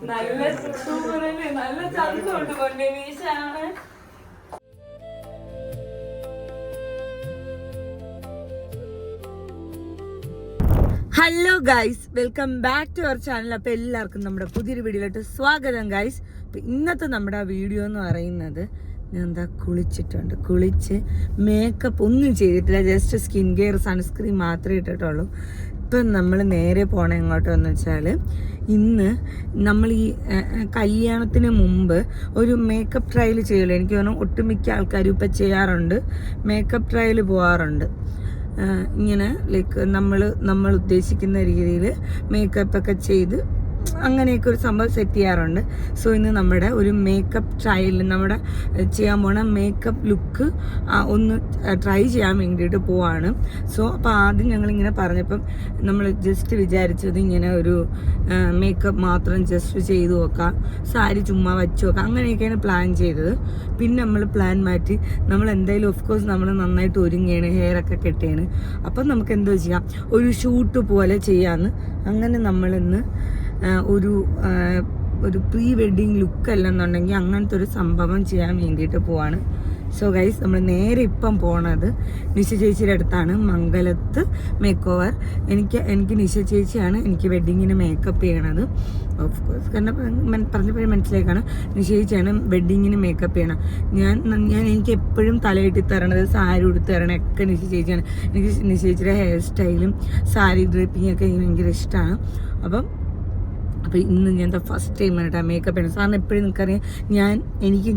നല്ല സൂപ്പറല്ലേ, നല്ല ചന്തമുണ്ട് പൊന്നെ മീശാണ്. Hello guys, welcome back to our channel. അപ്പോൾ എല്ലാവർക്കും നമ്മുടെ പുതിയൊരു വീഡിയോയിലോട്ട് സ്വാഗതം ഗൈസ്. അപ്പോൾ ഇന്നത്തെ നമ്മുടെ വീഡിയോ എന്ന് പറയുന്നത് ഞാൻ എന്താ കുളിച്ച് മേക്കപ്പ് ഒന്നും ചെയ്തിട്ടില്ല, ജസ്റ്റ് സ്കിൻ കെയർ സൺസ്ക്രീൻ മാത്രമേ ഇട്ടിട്ടുള്ളൂ. ഇപ്പം നമ്മൾ നേരെ പോകണം എങ്ങോട്ടെന്ന് വെച്ചാൽ, ഇന്ന് നമ്മൾ ഈ കല്യാണത്തിന് മുമ്പ് ഒരു മേക്കപ്പ് ട്രയൽ ചെയ്യുമല്ലോ. എനിക്ക് തോന്നുന്നു ഒട്ടുമിക്ക ആൾക്കാരും ഇപ്പം ചെയ്യാറുണ്ട്, മേക്കപ്പ് ട്രയൽ പോകാറുണ്ട്. ഇങ്ങനെ ലൈക്ക് നമ്മൾ ഉദ്ദേശിക്കുന്ന രീതിയിൽ മേക്കപ്പൊക്കെ ചെയ്ത് അങ്ങനെയൊക്കെ ഒരു സംഭവം സെറ്റ് ചെയ്യാറുണ്ട്. സോ ഇന്ന് നമ്മുടെ ഒരു മേക്കപ്പ് ട്രയൽ, നമ്മുടെ ചെയ്യാൻ പോണ മേക്കപ്പ് ലുക്ക് ഒന്ന് ട്രൈ ചെയ്യാൻ വേണ്ടിയിട്ട് പോവാണ്. സോ അപ്പോൾ ആദ്യം ഞങ്ങളിങ്ങനെ പറഞ്ഞപ്പം നമ്മൾ ജസ്റ്റ് വിചാരിച്ചത് ഇങ്ങനെ ഒരു മേക്കപ്പ് മാത്രം ജസ്റ്റ് ചെയ്ത് നോക്കാം, സാരി ചുമ്മാ വച്ച് നോക്കാം, അങ്ങനെയൊക്കെയാണ് പ്ലാൻ ചെയ്തത്. പിന്നെ നമ്മൾ പ്ലാൻ മാറ്റി, നമ്മൾ എന്തായാലും ഓഫ് കോഴ്സ് നമ്മൾ നന്നായിട്ട് ഒരുങ്ങിയാണ്, ഹെയറൊക്കെ കെട്ടിയാണ്. അപ്പം നമുക്ക് എന്തോ ചെയ്യാം, ഒരു ഷൂട്ട് പോലെ ചെയ്യാമെന്ന്. അങ്ങനെ നമ്മളിന്ന് ഒരു പ്രീ വെഡിങ് ലുക്ക് അല്ലെന്നുണ്ടെങ്കിൽ അങ്ങനത്തെ ഒരു സംഭവം ചെയ്യാൻ വേണ്ടിയിട്ട് പോവാണ്. സോ ഗൈസ്, നമ്മൾ നേരെ ഇപ്പം പോണത് നിഷ ചേച്ചിയുടെ അടുത്താണ്, മംഗലത്ത് മേക്ക് ഓവർ. എനിക്ക് നിഷ ചേച്ചിയാണ് എനിക്ക് വെഡ്ഡിങ്ങിന് മേക്കപ്പ് ചെയ്യണത്. ഓഫ് കോഴ്സ് കാരണം പറഞ്ഞപ്പോഴേ മനസ്സിലേക്കാണ്, നിഷ ചേച്ചിയാണ് വെഡ്ഡിങ്ങിന് മേക്കപ്പ് ചെയ്യണം. എനിക്ക് എപ്പോഴും തലയിട്ട് തരണത്, സാരി ഉടുത്ത് തരണമൊക്കെ നിഷ ചേച്ചിയാണ്. എനിക്ക് നിഷ ചേച്ചിയുടെ ഹെയർ സ്റ്റൈലും സാരി ഡ്രേപ്പിങ്ങൊക്കെ എനിക്ക് ഭയങ്കര ഇഷ്ടമാണ്. അപ്പോൾ ഇന്ന് ഞാൻ ഫസ്റ്റ് ടൈം ആണ് കേട്ടോ മേക്കപ്പ് ചെയ്യണം. സാറിന് എപ്പോഴും നിങ്ങൾക്കറിയാം,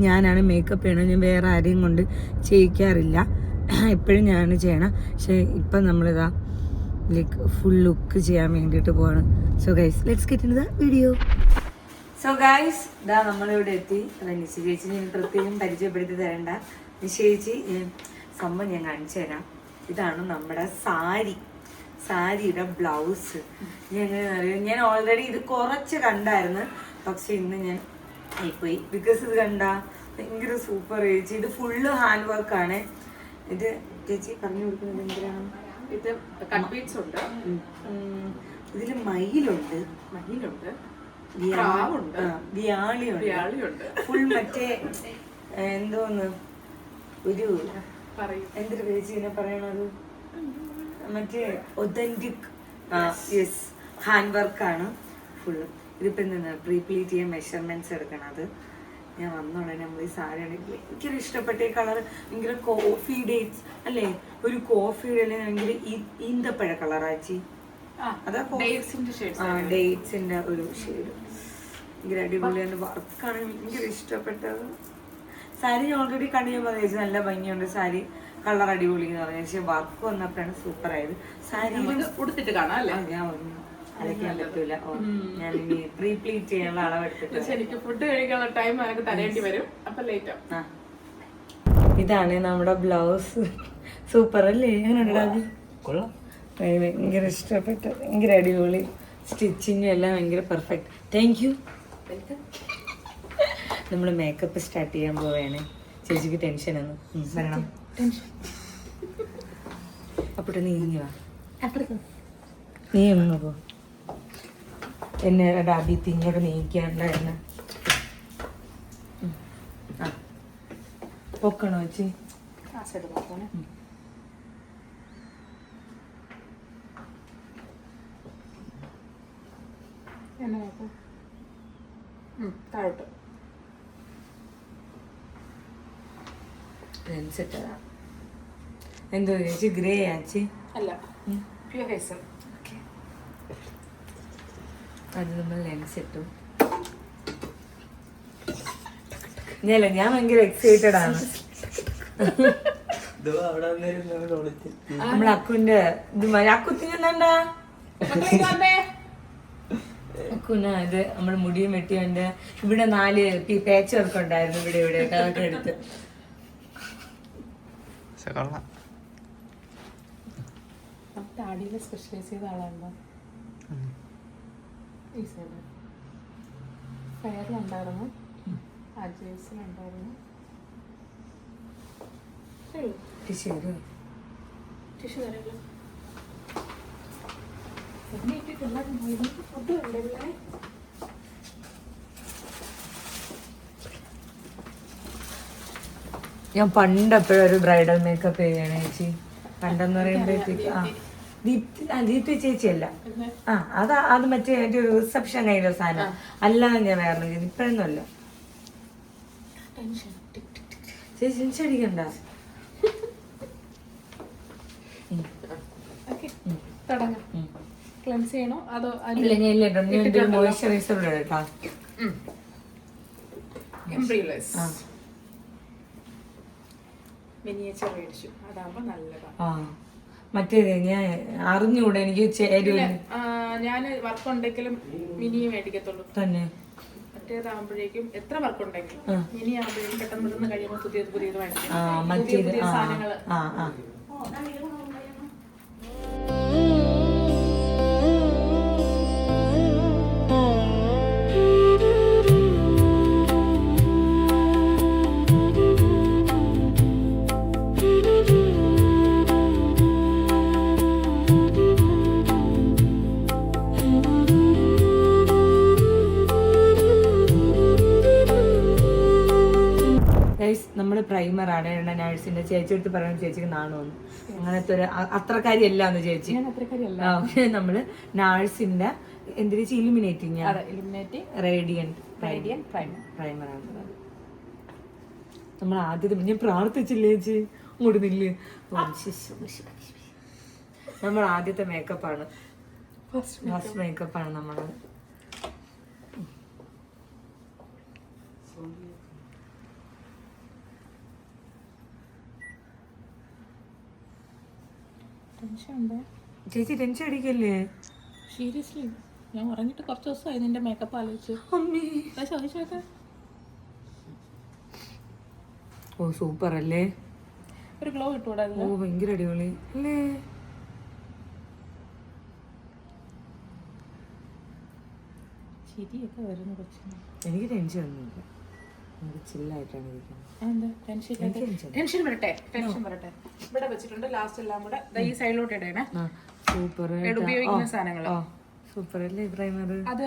ഞാനാണ് മേക്കപ്പ് ചെയ്യണം, ഞാൻ വേറെ ആരെയും കൊണ്ട് ചെയ്യിക്കാറില്ല, എപ്പോഴും ഞാനാണ് ചെയ്യണം. പക്ഷേ ഇപ്പം നമ്മളിതാ ലൈക്ക് ഫുൾ ലുക്ക് ചെയ്യാൻ വേണ്ടിയിട്ട് പോവാണ്. So guys, let's get in the video. So guys, ഇതാ നമ്മളിവിടെ എത്തി. നിശ ചേച്ചി ഞാൻ പ്രത്യേകം പരിചയപ്പെടുത്തി തരേണ്ട. നിശ ചേച്ചി സംഭവം ഞാൻ കാണിച്ചു തരാം. ഇതാണ് നമ്മുടെ സാരിയുടെ ബ്ലൗസ്. ഞാൻ ഓൾറെഡി ഇത് കുറച്ച് കണ്ടായിരുന്നു, പക്ഷെ ഇന്ന് ഞാൻ ആയിപ്പോയി. ബിക്കോസ് ഇത് കണ്ട ഭയങ്കര സൂപ്പർ ചേച്ചി. ഇത് ഫുള്ള് ഹാൻഡ് വർക്കാണ്. ഇത് ചേച്ചി പറഞ്ഞു കൊടുക്കുന്നത് എന്തിനാണ്? ഇത് കട്ട് ബീഡ്സ് ഉണ്ട്, ഇതില് മയിലുണ്ട്, വ്യാളിയുണ്ട്, ഫുൾ മറ്റേ എന്തോന്ന് ഒരു എന്തൊരു ചേച്ചിനെ പറയണത്, മറ്റേ ഒതന്റിക് ഹാൻഡ് വർക്കാണ് ഫുള്ള്. ഇതിപ്പോൾ നിന്ന് പ്രീപ്ലീറ്റ് ചെയ്യാൻ മെഷർമെന്റ്സ് എടുക്കണത്. ഞാൻ വന്നോളെ നമ്മൾ ഈ സാരിയാണ് ഭയങ്കര ഇഷ്ടപ്പെട്ട ഈ കളർ. ഭയങ്കര കോഫി ഡേറ്റ്സ് അല്ലേ, ഒരു കോഫി അല്ലെങ്കിൽ ഭയങ്കര ഈന്തപ്പഴ കളറാച്ചി, അതാ ഡേറ്റ്സിന്റെ ഒരു ഷെയ്ഡ്. ഭയങ്കര അടിപൊളിയാണ്, വർക്കാണ് ഭയങ്കര ഇഷ്ടപ്പെട്ടത്. സാരി ഞാൻ ഓൾറെഡി കണ്ടു, ഞാൻ പറഞ്ഞു നല്ല ഭംഗിയുണ്ട് സാരി, കളർ അടിപൊളി എന്ന് പറഞ്ഞു. പക്ഷെ വർക്ക് വന്നപ്പോഴാണ് സൂപ്പർ ആയത്. സാരി ഉടുത്തിട്ട് കാണാം അല്ലേ? ഞാൻ അലക്കാൻ പറ്റൂല, ഞാൻ ഇനി പ്രീപ്ലീറ്റ് ചെയ്യാനുള്ള അളവെടുത്തിട്ട് ശരിക്കും ഫുഡ് കഴിക്കാനുള്ള ടൈം എനിക്ക് തരേണ്ടി വരും, അപ്പൊ ലേറ്റ് ആവും. ഇതാണ് നമ്മുടെ ബ്ലൗസ്. സൂപ്പർ അല്ലേ? ഭയങ്കര ഇഷ്ടപ്പെട്ടു, ഭയങ്കര അടിപൊളി. സ്റ്റിച്ചിങ്ങും എല്ലാം ഭയങ്കര പെർഫെക്റ്റ്. Thank you. നമ്മൾ മേക്കപ്പ് സ്റ്റാർട്ട് ചെയ്യാൻ പോവുകയാണ്. ചേച്ചിക്ക് ടെൻഷനാണ്, വരണം. അപ്പോട്ടെ നീ വാ, നീ അങ്ങ് പോ. എന്നെ ഡാബി തിങ്ങോട്ട് നീക്കാണ്ടായിരുന്നു. ആ പൊക്കണോ ചേച്ചി? താഴോട്ട് എന്തോ ചേച്ചി ഗ്രേ ആച്ചി അല്ല, പ്യൂർ ഹേസൽ. അത് നമ്മൾ ലെൻസ് ഇട്ടു. ഞാൻ ഭയങ്കര എക്സൈറ്റഡ് ആണ്. നമ്മളെ അക്കുവിന്റെ അക്കുത്തിനെന്താ അക്കുന ഇത് നമ്മൾ മുടിയും വെട്ടി എന്റെ ഇവിടെ 4 പേച്ച് വർക്ക് ഉണ്ടായിരുന്നു, ഇവിടെ അതൊക്കെ എടുത്ത്. താടിയിൽ സ്പെഷ്യലൈസ് ചെയ്ത ആളാണോ? ഈ സൈഡ് ഫെയറിലുണ്ടായിരുന്നു, അജേഴ്സിലുണ്ടായിരുന്നു. ടിഷ്യൂ ടിഷ്യൂ തരാമല്ലോ. എന്നെ ഇട്ടിട്ടുണ്ടായിരുന്നു ഫുഡ് ഉണ്ടല്ലേ. ഞാൻ പണ്ട് എപ്പോഴും ഒരു ബ്രൈഡൽ മേക്കപ്പ് ചെയ്യണേ ചേച്ചി. പണ്ടെന്ന് പറയുമ്പോഴത്തേക്ക് ദീപ്തി ചേച്ചിയല്ല. അത് മറ്റേ ഒരു റിസപ്ഷൻ കഴിഞ്ഞ സാധനം അല്ലാതെ ഞാൻ വേറെ ഇപ്പഴൊന്നും അല്ല. ചേച്ചി ടെൻഷൻ അടിക്കണ്ട. ക്ലെൻസ് ചെയ്യണോ അതോ ഇല്ല ഞാൻ ഇല്ല മോയ്സ്ചറൈസർ കേട്ടോ. മിനിയേച്ചർ മേടിച്ചു, അതാവുമ്പോ നല്ലതാണ്. മറ്റേത് ഞാൻ അറിഞ്ഞൂടെ എനിക്ക് ചേരുവ. ഞാൻ വർക്ക് ഉണ്ടെങ്കിലും മിനിയെ മേടിക്കത്തുള്ളൂ തന്നെ. മറ്റേതാകുമ്പോഴേക്കും എത്ര വർക്ക് ഉണ്ടെങ്കിലും മിനി ആകുമ്പോഴേക്കും പെട്ടെന്ന് പെട്ടെന്ന് കഴിയുമ്പോൾ പുതിയത് പുതിയത് മേടിക്കും. മറ്റേത് സാധനങ്ങള് നമ്മള് പ്രൈമറാണ് നഴ്സിന്റെ ചേച്ചി എടുത്ത് പറയുന്ന ചേച്ചിക്ക് നാണോന്ന്. അങ്ങനത്തെ ഒരു അത്രക്കാരി അല്ലാന്ന് ചേച്ചി. നമ്മള് നഴ്സിന്റെ എന്തിനാ ഇലുമിനേറ്റിംഗ് റേഡിയന്റ് പ്രൈമറാണ്. നമ്മൾ ആദ്യത്തെ ഞാൻ പ്രാർത്ഥിച്ചില്ലേ ചേച്ചി അങ്ങോട്ട് നില്ല്. നമ്മൾ ആദ്യത്തെ മേക്കപ്പാണ്, ഫസ്റ്റ് മേക്കപ്പാണ് നമ്മള്. ചേച്ചി ടെൻഷൻ അടിക്കല്ലേ? സീരിയസ്ലി ഞാൻ ഉറങ്ങിട്ട് കുറച്ച് ദിവസമായി നിന്റെ മേക്കപ്പ് ആലോചിച്ച്. ചോദിച്ചോക്കെ. ഓ സൂപ്പർ അല്ലേ? ഒരു ഗ്ലോ കിട്ടൂടാ? ഓ ഭയങ്കര അടിപൊളി അല്ലേ? ചിരിയൊക്കെ വരുന്നു കൊച്ചിന്. എനിക്ക് ടെൻഷൻ ഒന്നുമില്ല, നമുക്ക് ചില്ലായിട്ടാണ് ഇരിക്കുന്നത്. ടെൻഷൻ വരട്ടെ, ടെൻഷൻ വരട്ടെ. ഇവിടെ വെച്ചിട്ടുണ്ട് ലാസ്റ്റ് എല്ലാം കൂടെ ഈ സൈഡിലോട്ട് ഇടണേ. സൂപ്പർ ഉപയോഗിക്കുന്ന സാധനങ്ങൾ സൂപ്പർ അല്ലേ പ്രൈമർ? അത്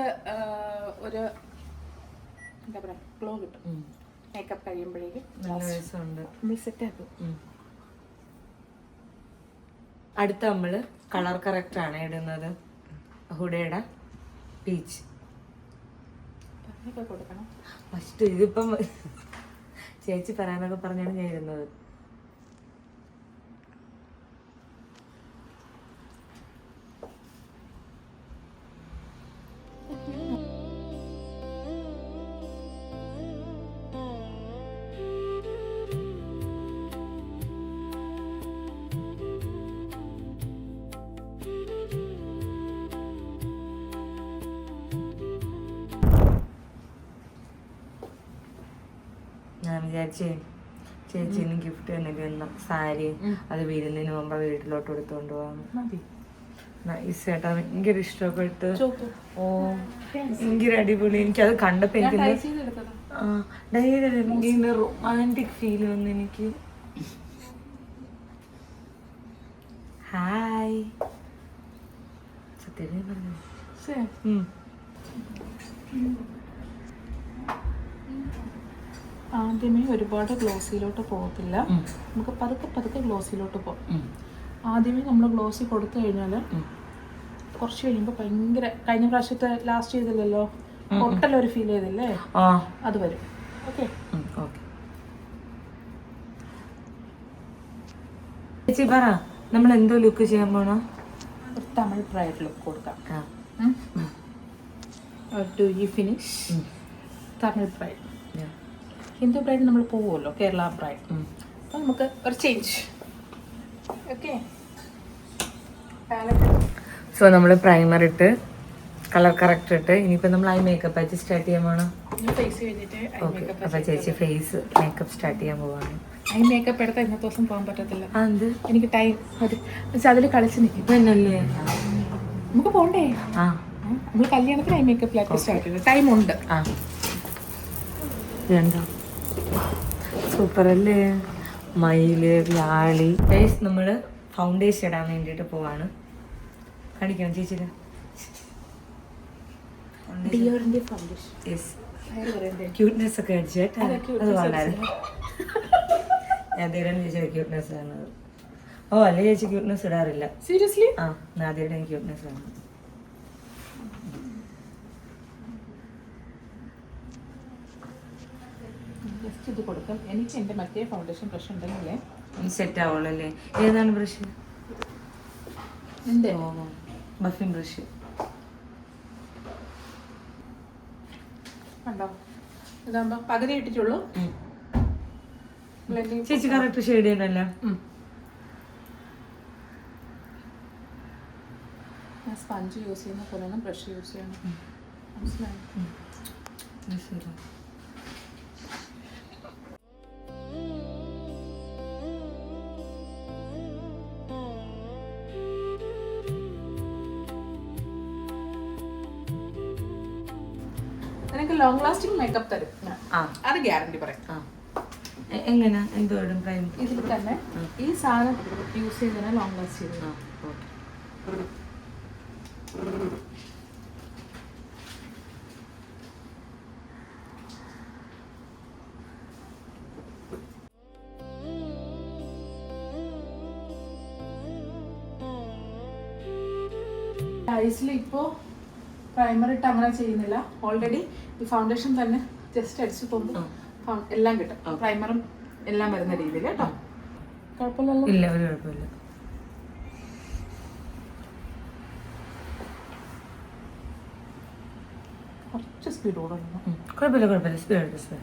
ഒരു എന്താ പറയാ ഗ്ലോ കിട്ടും. മേക്കപ്പ് കഴിയുമ്പോഴേക്കും നമ്മൾ സെറ്റ് ആക്കും. അടുത്ത നമ്മള് കളർ കറക്റ്റ് ആണ് ഇടുന്നത്. ഹുഡയുടെ പീച്ച് കൊടുക്കണം ഫസ്റ്റ്. ഇതിപ്പം ചേച്ചി പറയാനൊക്കെ പറഞ്ഞാണ് ഞാൻ ഇരുന്നത്. ഞാൻ വിചാരിച്ചേ ചേച്ചിന് ഗിഫ്റ്റ് തന്നിട്ട് സാരി അത് വിരുന്നിന് മുമ്പ് വീട്ടിലോട്ട് എടുത്തുകൊണ്ട് പോകാം. ചേട്ടാ ഭയങ്കര ഇഷ്ടപ്പെട്ട്. ഓ ഭയങ്കര അടിപൊളി. എനിക്കത് കണ്ടപ്പോ എനിക്ക് റൊമാൻറ്റിക് ഫീൽ വന്നു എനിക്ക്. ഹായ് സത്യം പറഞ്ഞു. ആദ്യമേ ഒരുപാട് ഗ്ലോസിയിലോട്ട് പോകത്തില്ല, നമുക്ക് പതുക്കെ പതുക്കെ ഗ്ലോസിയിലോട്ട് പോകും. ആദ്യമേ നമ്മൾ ഗ്ലോസി കൊടുത്തു കഴിഞ്ഞാൽ കുറച്ച് കഴിയുമ്പോൾ ഭയങ്കര കഴിഞ്ഞ പ്രാവശ്യത്തെ ലാസ്റ്റ് ചെയ്തില്ലല്ലോ ഒട്ടലൊരു ഫീൽ ചെയ്തില്ലേ, അത് വരും. ഓക്കെ ചേച്ചി പറ, നമ്മൾ എന്തോ ലുക്ക് ചെയ്യാൻ പോണോ? ഒരു തമിഴ് ബ്രൈഡ് ലുക്ക് കൊടുക്കാം. Do you finish Tamil bride? Hindu bride നമ്മൾ പോവുമല്ലോ, കേരള ബ്രൈഡ്. അപ്പോൾ നമുക്ക് ഒരു ചേഞ്ച്. ഓക്കെ സോ നമ്മൾ പ്രൈമർ ഇട്ട് കളർ കറക്റ്റ് ഇട്ട് ഇനിയിപ്പോൾ നമ്മൾ ഐ മേക്കപ്പ് ആയിട്ട് സ്റ്റാർട്ട് ചെയ്യാൻ പോകണം. ഫേസ് കഴിഞ്ഞിട്ട് ഓക്കെ അപ്പോൾ ചേച്ചി ഫേസ് മേക്കപ്പ് സ്റ്റാർട്ട് ചെയ്യാൻ പോവാണ്. ഐ മേക്കപ്പ് എടുത്താൽ ഇന്നത്തെ ദിവസം പോകാൻ പറ്റത്തില്ല. എന്ത്? എനിക്ക് ടൈം മതി. അതിൽ കളിച്ച് നിൽക്കും. എന്നല്ലേ നമുക്ക് പോകണ്ടേ? നമ്മൾ കല്യാണത്തിന് ഐ മേക്കപ്പിലായിട്ട് സ്റ്റാർട്ട് ചെയ്തു. ടൈം ഉണ്ട്. സൂപ്പർ അല്ലേ? മയില് വ്യാളി. ഗൈസ് നമ്മൾ ഫൗണ്ടേഷൻ ഇടാൻ വേണ്ടിയിട്ട് പോവാണ്. കാണിക്കണം ചേച്ചിന്. ഡിയോറിന്റെ ഫൗണ്ടേഷൻ. യെസ്, ക്യൂട്ട്നെസ് ഒക്കെ അടിച്ചിട്ട് അത് വളരെ ആദ്യം ചേച്ചി ക്യൂട്ട്നെസ് ആണ്. ഓ അല്ലേ ചേച്ചി ക്യൂട്ട്നെസ് ഇടാറില്ല. സീരിയസ്ലി? ആ ആദ്യമായിട്ട് എനിക്ക് ക്യൂട്ട്നെസ് ആണ്. ജസ്റ്റ് ഇത് കൊടുക്കാം. എനിക്ക് എൻ്റെ മറ്റേ ഫൗണ്ടേഷൻ ബ്രഷ് ഉണ്ടെങ്കിലേ സെറ്റ് ആവുള്ളൂ. ഏതാണ് ബ്രഷ്? എൻ്റെ ബഫിംഗ് ബ്രഷ്. കണ്ടോ, ഇതാകുമ്പോ പകുതി ഇട്ടിട്ടുള്ളൂ. ചേച്ചി കറക്റ്റ് ഷെയ്ഡ് ചെയ്യണല്ലോ. ഞാൻ സ്പഞ്ച് യൂസ് ചെയ്യുന്ന പോലെ ബ്രഷ് യൂസ് ചെയ്യണം. മനസ്സിലായി? എനിക്ക് ലോങ് ലാസ്റ്റിംഗ് മേക്കപ്പ് തരും. അത് ഗ്യാരണ്ടി പറയാം. എങ്ങനെ എന്തോടും പ്രൈം ഇതിൽ തന്നെ ഈ സാധനം യൂസ് ചെയ്തതിനെ ലോങ് ലാസ്റ്റ് ചെയ്തു. ഐസിൽ ഇപ്പോൾ പ്രൈമർ ഇട്ട് അങ്ങനെ ചെയ്യുന്നില്ല. ഓൾറെഡി ഈ ഫൗണ്ടേഷൻ തന്നെ ജസ്റ്റ് അടിച്ചു പോകുമ്പോൾ എല്ലാം കിട്ടും. പ്രൈമറും എല്ലാം വരുന്ന രീതിയിൽ കേട്ടോ. കുഴപ്പമില്ലല്ലോ? ഇല്ല, ഒരു കുഴപ്പമില്ല. കുറച്ച് സ്പീഡ് കൂടെ കുഴപ്പമില്ല. സ്പീഡ്.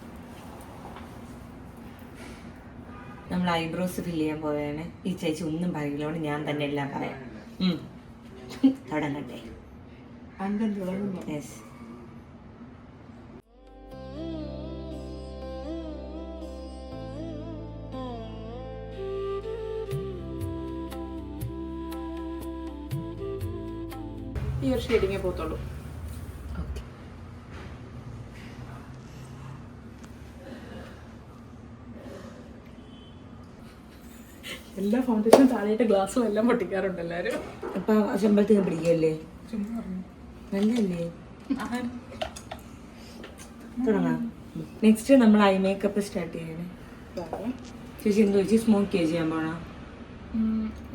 നമ്മൾ ഐബ്രോസ് ഫില്ല് ചെയ്യാൻ പോയാണ്. ഈ ചേച്ചി ഒന്നും പറയില്ലോണ്ട് ഞാൻ തന്നെ എല്ലാം പറയാം. തുടങ്ങട്ടെ. യെസ്. ഈ ഒരു ഷെയ്ഡിങ്ങേ പോകത്തുള്ളൂ. എല്ലാ ഫൗണ്ടേഷനും താഴെയിട്ട് ഗ്ലാസ്സും എല്ലാം പൊട്ടിക്കാറുണ്ട് എല്ലാവരും. അപ്പൊ ശമ്പളത്തിന് പിടിക്കല്ലേ? നല്ലല്ലേ? തുടങ്ങാം. നെക്സ്റ്റ് നമ്മൾ ഐ മേക്കപ്പ് സ്റ്റാർട്ട് ചെയ്യണേ. ചേച്ചി എന്ത് വെച്ച് സ്മോക്കി ചെയ്യാൻ പോണോ?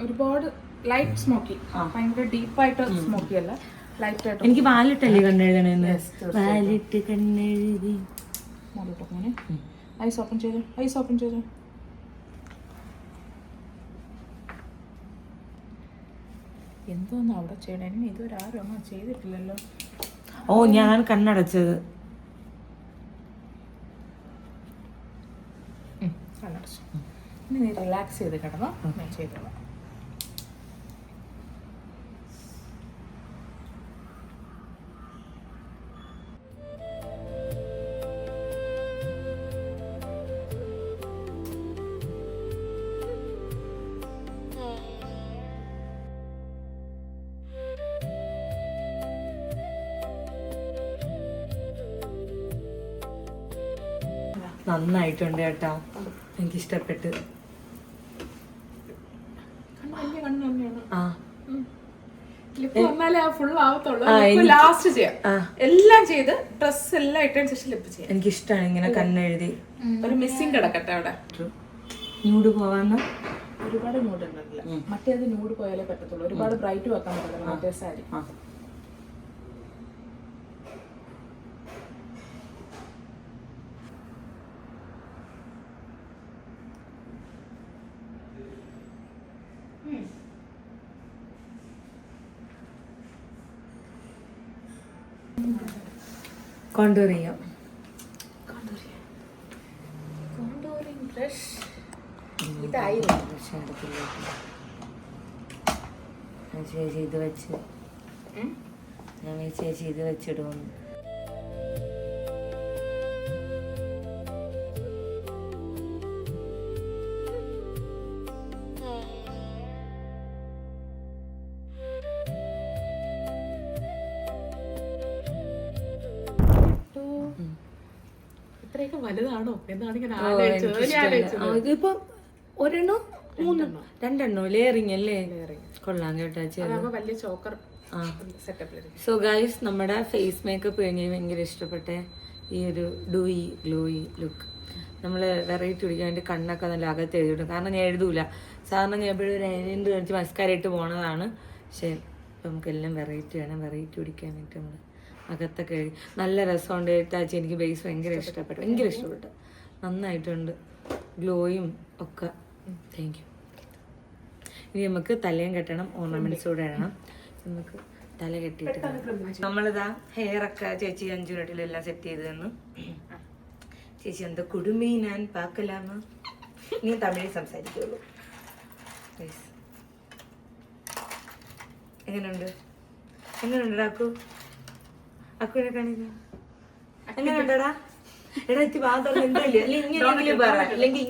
ഒരുപാട് ലൈറ്റ് സ്മോക്കി, ഭയങ്കര ഡീപ്പായിട്ട് സ്മോക്കി അല്ല, ലൈറ്റ് ആയിട്ട്. എനിക്ക് വാലിട്ടല്ലേ കണ്ണെഴുതണെന്ന്. വാലിട്ട് കണ്ണെഴുതി. ഐസ് ഓപ്പൺ ചെയ്തു. എന്തോന്ന് അവിടെ ചെയ്യണേ? ഇതുവരെ ആരും ഒന്നും ചെയ്തിട്ടില്ലല്ലോ. ഓ, ഞാൻ കണ്ണടച്ചത്. കണ്ണടച്ചു. ഇനി നീ റിലാക്സ് ചെയ്ത് കിടന്നോ, ഞാൻ ചെയ്തോളാം. നന്നായിട്ടുണ്ട് കേട്ടോ, എനിക്കിഷ്ടപ്പെട്ട്. ലാസ്റ്റ് ചെയ്യാം. എല്ലാം ചെയ്ത് ഡ്രസ് എല്ലാം ഇട്ടതിന് ശേഷം ലിപ്പ് ചെയ്യാം. എനിക്കിഷ്ടമാണ് ഇങ്ങനെ കണ്ണെഴുതി. ഒരു മിസ്സിങ് കിടക്കട്ടെ അവിടെ. ന്യൂഡ് പോവാന്ന് ഒരുപാട് ന്യൂഡ് ഉണ്ടല്ല, മറ്റേത് ന്യൂഡ് പോയാലേ പറ്റത്തുള്ളൂ. ഒരുപാട് ബ്രൈറ്റ് വെക്കാൻ പറ്റില്ല മറ്റേ സാരി. കോണ്ടൂർ ചെയ്യാം. കോണ്ടൂറിംഗ് ബ്രഷ് ഇതായിരുന്നു. ചേച്ചി ഇത് വെച്ച് ഞാൻ ചേച്ചി ഇത് വെച്ചിടുന്നു. ഇത്രയൊക്കെ വലുതാണോ എന്നാണ് ഞാൻ ആലോചിച്ചത്. ഇതിപ്പോ ഒരെണ്ണോ രണ്ടെണ്ണോ ലേറിങ് അല്ലേ? കൊള്ളാം കേട്ടോ ചേച്ചി. വലിയ ചോക്കർ സെറ്റപ്പ്. സോ ഗൈസ്, നമ്മുടെ ഫേസ് മേക്കപ്പ് കഴിഞ്ഞ് ഭയങ്കര ഇഷ്ടപ്പെട്ടെ ഈ ഒരു ഡൂയി ഗ്ലോയി ലുക്ക്. നമ്മൾ വെറൈറ്റി പിടിക്കാൻ വേണ്ടി കണ്ണൊക്കെ നല്ല അകത്ത് എഴുതിയിടും. കാരണം ഞാൻ എഴുതൂല, സാറിന് ഞാൻ എപ്പോഴും ഒരു അതിൻ്റെ കാണിച്ച് മസ്കാര ഇട്ട് പോണതാണ്. പക്ഷേ ഇപ്പം നമുക്കെല്ലാം വെറൈറ്റി വേണം. വെറൈറ്റി പിടിക്കാൻ വേണ്ടി നമ്മൾ അകത്തൊക്കെ എഴുതി നല്ല രസമുണ്ട്. എഴുത്താഴ്ച എനിക്ക് ബേസ് ഭയങ്കര ഇഷ്ടപ്പെട്ടു. നന്നായിട്ടുണ്ട്, ഗ്ലോയും ഒക്കെ. Thank you. ഇനി നമുക്ക് തലയും കെട്ടണം, ഓർണമെന്റ്സ് കൂടെ ഇടണം. നമുക്ക് തല കെട്ടിയിട്ട് നമ്മളിതാ ഹെയറൊക്കെ ചേച്ചി 5 മിനിറ്റിലെല്ലാം സെറ്റ് ചെയ്ത് തന്നു. ചേച്ചി എന്താ കുടുമി ഞാൻ പാക്കലാമ. നീ തമിഴിൽ സംസാരിക്കുള്ളൂ. എങ്ങനെയുണ്ട് അക്കുവിനെ കാണിക്ക. എങ്ങനെയുണ്ടടാ? എടാ എത്തി വാതം എന്തല്ലേ? ഇങ്ങനെ പറ, അല്ലെങ്കിൽ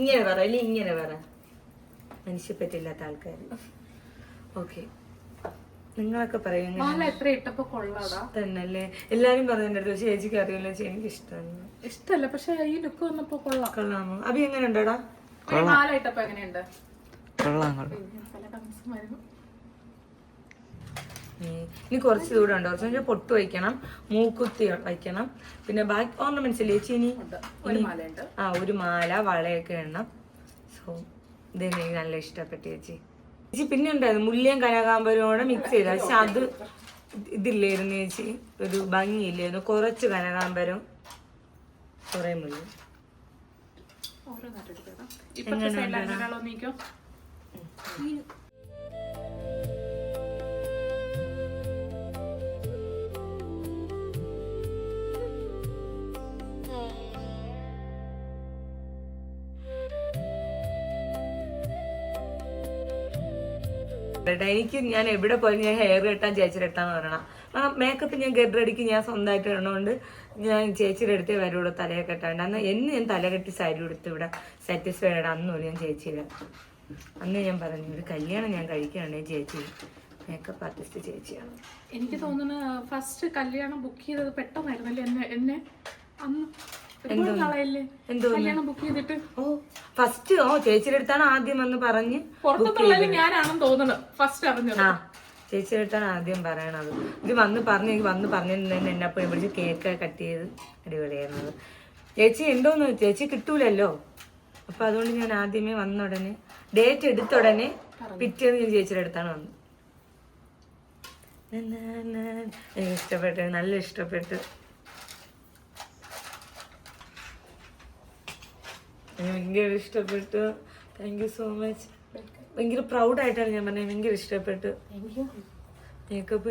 ഇങ്ങനെ പറ. മനുഷ്യപ്പറ്റില്ലാത്ത ആൾക്കാർ. ഓക്കെ, നിങ്ങളൊക്കെ പറയും തന്നെയല്ലേ? എല്ലാരും പറഞ്ഞിട്ടുണ്ടോ ചേച്ചിക്ക് അറിയില്ല? എനിക്ക് ഇഷ്ടമല്ല, പക്ഷെ ഈ ലുക്ക് വന്നപ്പോ കൊള്ളാമോ? അഭി എങ്ങനെയുണ്ടടാ? എങ്ങനെയുണ്ട്? ഇനി കുറച്ച് ദൂരം ഉണ്ട്. കുറച്ച് പൊട്ട് വയ്ക്കണം, മൂക്കുത്തി വയ്ക്കണം, പിന്നെ ബാക്കി ഓർണമെന്റ്സ് ഇല്ലേ ചേച്ചി? ഇനി ഒരു മാല, വളയൊക്കെ ഇടണം. സോ ഇതെനിക്ക് നല്ല ഇഷ്ടപ്പെട്ടു ചേച്ചി. പിന്നെ ഉണ്ടായിരുന്നു മുല്യം കനകാമ്പരമോടെ മിക്സ് ചെയ്ത, പക്ഷെ അത് ഇതില്ലായിരുന്നു ചേച്ചി, ഒരു ഭംഗിയില്ലായിരുന്നു. കുറച്ച് കനകാമ്പരം, കുറെ മുല്യം. എനിക്ക് ഞാൻ എവിടെ പോയാലും ഞാൻ ഹെയർ കെട്ടാൻ ചേച്ചിയുടെ അടുത്താന്ന് പറയണം. മേക്കപ്പ് ഞാൻ ഗെഡ്രടിക്ക് ഞാൻ സ്വന്തമായിട്ട് ഇടണോണ്ട് ഞാൻ ചേച്ചിയുടെ അടുത്തേ വരുള്ളൂ തലയെ കെട്ടാണ്ട്. അന്ന് ഞാൻ തല കെട്ടി സാരി കൊടുത്ത് ഇവിടെ സാറ്റിസ്ഫൈഡ്. അന്നുമില്ല ഞാൻ ചേച്ചിയില്ല. അന്ന് ഞാൻ പറഞ്ഞു ഒരു കല്യാണം ഞാൻ കഴിക്കുകയാണെങ്കിൽ ചേച്ചി മേക്കപ്പ് ആർട്ടിസ്റ്റ് ചേച്ചിയാണ്. എനിക്ക് തോന്നുന്നു ഫസ്റ്റ് കല്യാണം ബുക്ക് ചെയ്തത് പെട്ടെന്നായിരുന്നല്ലേ എന്നെ അന്ന് ഫസ്റ്റ് ചേച്ചിയുടെ അടുത്താണ് ആദ്യം വന്ന് പറഞ്ഞ് ഞാനാണെന്ന് തോന്നുന്നു ഫസ്റ്റ് അറിഞ്ഞത്. ചേച്ചിയുടെ അടുത്താണ് ആദ്യം പറയണത്. ഇത് വന്ന് പറഞ്ഞിരുന്നു എന്നെ എപ്പോഴും വിളിച്ച് കേക്ക് കട്ട് ചെയ്ത് അടിപൊളിയായിരുന്നത്. ചേച്ചി ഉണ്ടോന്ന് ചേച്ചി കിട്ടൂലല്ലോ, അപ്പൊ അതുകൊണ്ട് ഞാൻ ആദ്യമേ വന്ന ഉടനെ ഡേറ്റ് എടുത്ത ഉടനെ പിറ്റേന്ന് ഞാൻ ചേച്ചിയുടെ അടുത്താണ് വന്നത്. ഇഷ്ടപ്പെട്ടു, നല്ല ഇഷ്ടപ്പെട്ടു. ഭയങ്കര ഇഷ്ടപ്പെട്ടു. Thank you so much. ഭയങ്കര പ്രൗഡായിട്ടാണ് ഞാൻ പറഞ്ഞത്. ഭയങ്കര ഇഷ്ടപ്പെട്ടു മേക്കപ്പ്.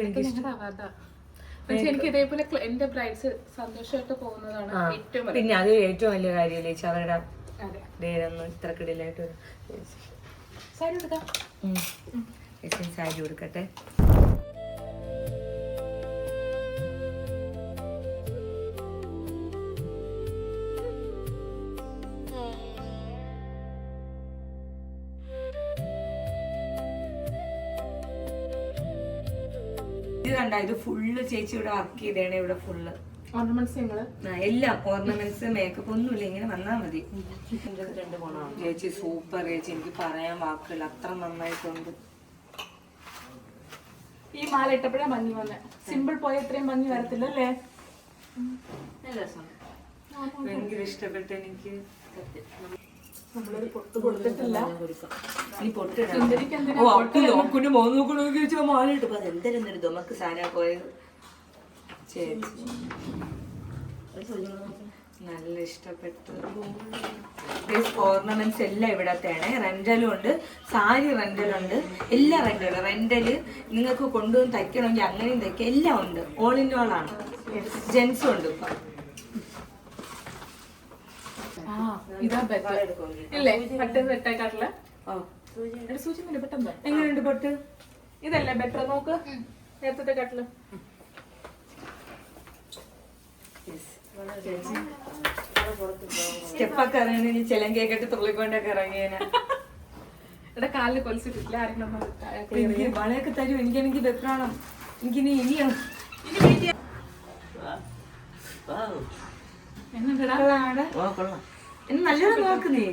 എനിക്ക് ഇതേപോലെ എന്റെ ബ്രൈഡ്സ് സന്തോഷമായിട്ട് പോകുന്നതാണ് പിന്നെ അത് ഏറ്റവും വലിയ കാര്യമല്ലേ ചേച്ചി. അവരുടെ ഡേരൊന്നും ഇത്ര കിടിലായിട്ട് സാരി കൊടുക്കട്ടെ. ഇത് കണ്ട, ഇത് ഫുള്ള് ചേച്ചി ഇവിടെ വർക്ക് ചെയ്തേണേ. ഇവിടെ ഫുള്ള് എല്ലാം ഓർണമെന്റ്സ് മേക്കപ്പ് ഒന്നുമില്ല, ഇങ്ങനെ വന്നാ മതി. ചേച്ചി സൂപ്പർ ചേച്ചി, എനിക്ക് പറയാൻ വാക്കുകൾ, അത്ര നന്നായിട്ടുണ്ട്. ഈ മാല ഇട്ടപ്പോഴേ ഭംഗി വന്നെ. സിമ്പിൾ പോയ ഇത്രയും ഭംഗി വരത്തില്ല അല്ലേ? ഭയങ്കര ഇഷ്ടപ്പെട്ടു എനിക്ക്. കൊടുത്തിട്ടില്ല. നല്ല ഇഷ്ടപ്പെട്ടു. ഓർണമെന്റ്സ് എല്ലാം ഇവിടത്തെയാണ്. റെന്റലും ഉണ്ട്, സാരി റെന്റലുണ്ട്, എല്ലാ റെന്റലും. റെന്റല് നിങ്ങൾക്ക് കൊണ്ടുവന്ന് തയ്ക്കണമെങ്കിൽ അങ്ങനെയും തയ്ക്കാം, എല്ലാം ഉണ്ട്. ഓൾ ഇൻ ഓൾ ആണ്. ജെന്റ്സും ഉണ്ട് ഇപ്പൊ. എങ്ങനെയുണ്ട് പൊട്ട്? ഇതല്ലേ ബെറ്റർ? നോക്ക് നേരത്തെ കട്ടില്. സ്റ്റെപ്പൊക്കെ ഇറങ്ങി ചിലങ്കയൊക്കെ തുള്ളിക്കൊണ്ടൊക്കെ ഇറങ്ങിയേനെ. ഇവിടെ കാലില് കൊലിച്ചിട്ടില്ല. ആരെങ്കിലും വളയൊക്കെ തരും. എനിക്കാണെങ്കിൽ വെപ്രാണം. എനിക്കിനി ഇനിയാണ് നല്ലത് നോക്ക് നീ.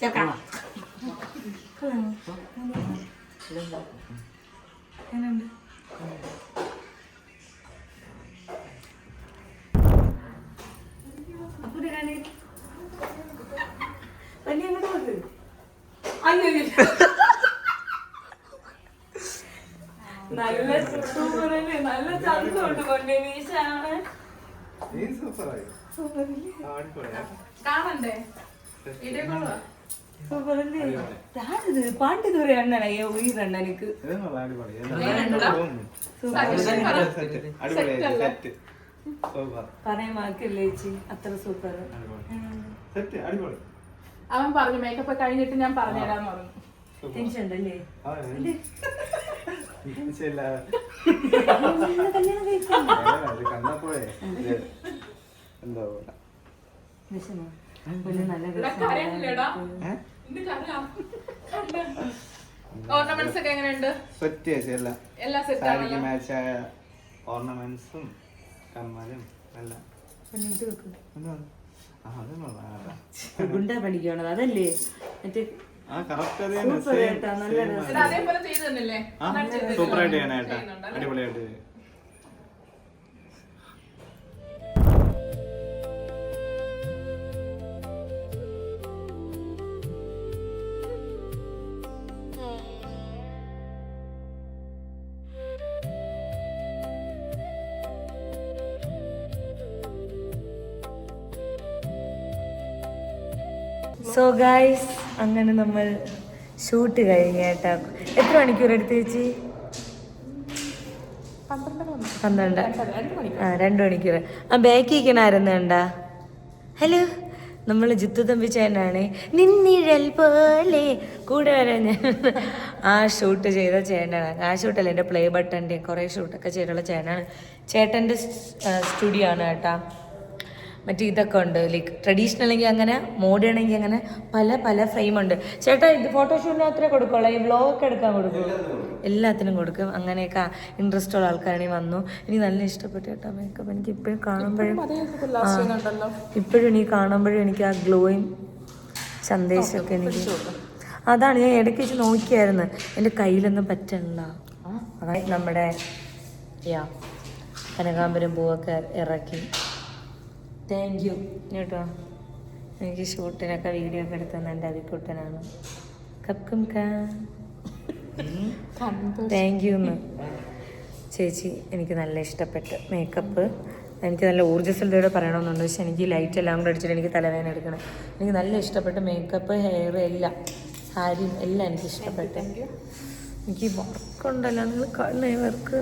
ചേർക്കാം. എങ്ങനെയുണ്ട്? നല്ല സൂപ്പറല്ലേ, നല്ല ചന്തമുണ്ട് കൊണ്ടേ മീശാണ്. കാണണ്ടേ വീഡിയോ കോളാ സൂപ്പറല്ലേ? ഞാനിത് പാണ്ടിത് ഒരു എണ്ണനയ്യോ ഉയരെണ്ണ എനിക്ക് പറയാൻ വാക്കില്ലേ ചേച്ചി, അത്ര സൂപ്പർ. അവൻ പറഞ്ഞു മേക്കപ്പ് കഴിഞ്ഞിട്ട് ഞാൻ പറഞ്ഞുതരാന്ന് പറഞ്ഞു. ടെൻഷൻ ഉണ്ടല്ലേ? ഓർണമെന്റ്സ് ഒക്കെ എങ്ങനെയുണ്ട്? എല്ലാം സെറ്റ് ആണല്ലോ. ഓർണമെന്റ്സും കമ്മലും എല്ലാം ഗുണ്ട പഠിക്കണത് അതല്ലേ മറ്റേ അതേപോലെ ചെയ്തു തന്നില്ലേ? സൂപ്പറായിട്ട് ചെയ്യാനായിട്ടാ, അടിപൊളിയായിട്ട്. സോ ഗൈസ്, അങ്ങനെ നമ്മൾ ഷൂട്ട് കഴിഞ്ഞ് കേട്ടോ. എത്ര മണിക്കൂർ എടുത്ത് ചേച്ചി? 12. 2 മണിക്കൂർ. ആ ബാക്കി ഇരിക്കണായിരുന്നു കണ്ടാ? ഹലോ, നമ്മൾ ജിത്തു തമ്പി ചേട്ടനാണ്. നിന്നിഴൽ പോലെ കൂടെ വരാൻ ഞാൻ ആ ഷൂട്ട് ചെയ്ത ചേട്ടനാണ്. ആ ഷൂട്ടല്ല, എൻ്റെ പ്ലേ ബട്ടൻ്റെയും കുറേ ഷൂട്ടൊക്കെ ചെയ്തിട്ടുള്ള ചേട്ടനാണ്. ചേട്ടൻ്റെ സ്റ്റുഡിയോ ആണ് കേട്ടോ. മറ്റേ ഇതൊക്കെ ഉണ്ട്, ലൈക്ക് ട്രഡീഷണൽ ആണെങ്കിൽ അങ്ങനെ, മോഡേൺ ആണെങ്കിൽ അങ്ങനെ പല പല ഫ്രെയിമുണ്ട്. ചേട്ടാ ഇത് ഫോട്ടോഷൂട്ടിന് അത്രേ കൊടുക്കുള്ളൂ, ഈ വ്ളോഗൊക്കെ എടുക്കാൻ കൊടുക്കും, എല്ലാത്തിനും കൊടുക്കും. അങ്ങനെയൊക്കെ ഇൻട്രസ്റ്റ് ഉള്ള ആൾക്കാരാണെങ്കിൽ വന്നു. എനിക്ക് നല്ല ഇഷ്ടപ്പെട്ടു കേട്ടോ മേക്കപ്പ്. എനിക്ക് ഇപ്പോഴും കാണുമ്പോഴും ഇപ്പോഴും എനിക്ക് കാണുമ്പോഴും എനിക്ക് ആ ഗ്ലോയിങ് സന്ദേശമൊക്കെ എനിക്ക് അതാണ്. ഞാൻ ഇടയ്ക്ക് വെച്ച് നോക്കിയായിരുന്നു, എൻ്റെ കയ്യിലൊന്നും പറ്റണില്ല. അതായത് നമ്മുടെ കനകാമ്പരം പൂവൊക്കെ ഇറക്കി. താങ്ക് യു കേട്ടോ. എനിക്ക് ഷൂട്ടിനൊക്കെ വീഡിയോ ഒക്കെ എടുത്തു തന്നെ എൻ്റെ അവിക്കുട്ടനാണ്. കക്കും താങ്ക് യു എന്ന് ചേച്ചി. എനിക്ക് നല്ല ഇഷ്ടപ്പെട്ട് മേക്കപ്പ്. എനിക്ക് നല്ല ഊർജ്ജസ്വലതയോടെ പറയണമെന്നുണ്ട്, പക്ഷെ എനിക്ക് ലൈറ്റ് എല്ലാം കൂടെ അടിച്ചിട്ട് എനിക്ക് തലവേദന എടുക്കണം. എനിക്ക് നല്ല ഇഷ്ടപ്പെട്ട് മേക്കപ്പ്, ഹെയർ എല്ലാം, സാരിയും എല്ലാം എനിക്ക് ഇഷ്ടപ്പെട്ടു. എനിക്ക് വർക്കുണ്ടല്ലോ, നിങ്ങൾ കാണുന്ന വർക്ക്.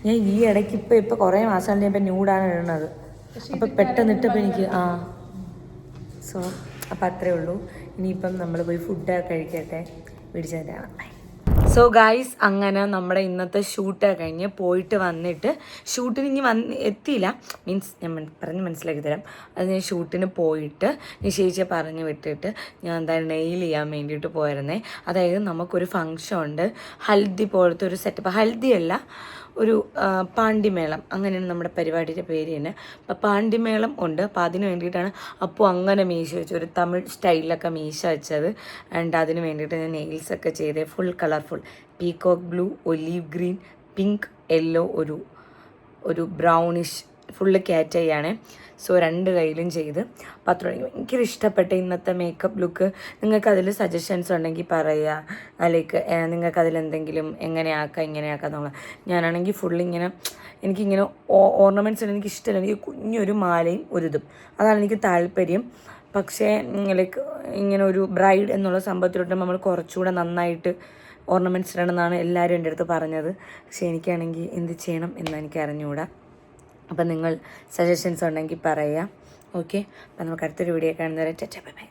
ഞാൻ ഈ ഇടയ്ക്ക് ഇപ്പൊ കുറേ മാസം ഇപ്പം ന്യൂഡാണ് ഇടുന്നത്. അപ്പൊ പെട്ടെന്നിട്ടപ്പോൾ എനിക്ക് സോ അപ്പം അത്രേ ഉള്ളൂ. ഇനിയിപ്പം നമ്മൾ പോയി ഫുഡൊക്കെ കഴിക്കട്ടെ, പിടിച്ചതാണ്. സോ ഗായ്സ്, അങ്ങനെ നമ്മുടെ ഇന്നത്തെ ഷൂട്ട് കഴിഞ്ഞ് പോയിട്ട് വന്നിട്ട്, ഷൂട്ടിന് ഇനി എത്തിയില്ല, മീൻസ് ഞാൻ പറഞ്ഞ് മനസ്സിലാക്കി തരാം. അത് ഞാൻ ഷൂട്ടിന് പോയിട്ട് നിശ്ചയിച്ച് പറഞ്ഞു വിട്ടിട്ട് ഞാൻ എന്തായാലും നെയിൽ ചെയ്യാൻ വേണ്ടിയിട്ട് പോയിരുന്നേ. അതായത് നമുക്കൊരു ഫങ്ഷൻ ഉണ്ട്, ഹൽദി പോലത്തെ ഒരു സെറ്റപ്പ്. ഹൽദിയല്ല, ഒരു പാണ്ടിമേളം, അങ്ങനെയാണ് നമ്മുടെ പരിപാടിയുടെ പേര് തന്നെ. അപ്പം പാണ്ടിമേളം ഉണ്ട്. അപ്പം അതിന് വേണ്ടിയിട്ടാണ് അപ്പോൾ അങ്ങനെ മീശ വെച്ചത്, ഒരു തമിഴ് സ്റ്റൈലിലൊക്കെ മീശ വെച്ചത്. ആൻഡ് അതിന് വേണ്ടിയിട്ട് ഞാൻ നെയിൽസൊക്കെ ചെയ്തത് full colourful, peacock blue, olive green, pink, yellow, ഒരു ബ്രൗണിഷ് ഫുള്ള് ക്യാറ്റാണ്. സോ 2 കയ്യിലും ചെയ്ത്. അപ്പോൾ അത്ര ഭയങ്കര ഇഷ്ടപ്പെട്ട ഇന്നത്തെ മേക്കപ്പ് ലുക്ക്. നിങ്ങൾക്ക് അതിൽ സജഷൻസ് ഉണ്ടെങ്കിൽ പറയുക, ലൈക്ക് നിങ്ങൾക്ക് അതിലെന്തെങ്കിലും എങ്ങനെയാക്കാം ഇങ്ങനെയാക്കാം എന്നുള്ള. ഞാനാണെങ്കിൽ ഫുള്ളിങ്ങനെ എനിക്കിങ്ങനെ ഓർണമെൻറ്റ്സ് എനിക്ക് ഇഷ്ടമല്ല. എനിക്ക് കുഞ്ഞൊരു മാലയും ഒരു ഇതും, അതാണ് എനിക്ക് താല്പര്യം. പക്ഷേ ലൈക്ക് ഇങ്ങനെ ഒരു ബ്രൈഡ് എന്നുള്ള സംഭവത്തിലോട്ട് നമ്മൾ കുറച്ചുകൂടെ നന്നായിട്ട് ഓർണമെൻറ്റ്സ് ഇടണമെന്നാണ് എല്ലാവരും എൻ്റെ അടുത്ത് പറഞ്ഞത്. പക്ഷേ എനിക്കാണെങ്കിൽ എന്ത് ചെയ്യണം എന്ന് എനിക്ക് അറിഞ്ഞുകൂടാ. അപ്പം നിങ്ങൾ സജഷൻസ് ഉണ്ടെങ്കിൽ പറയുക. ഓക്കെ, അപ്പം നമുക്ക് അടുത്തൊരു വീഡിയോ കാണുന്നവരെ ബൈ ബൈ.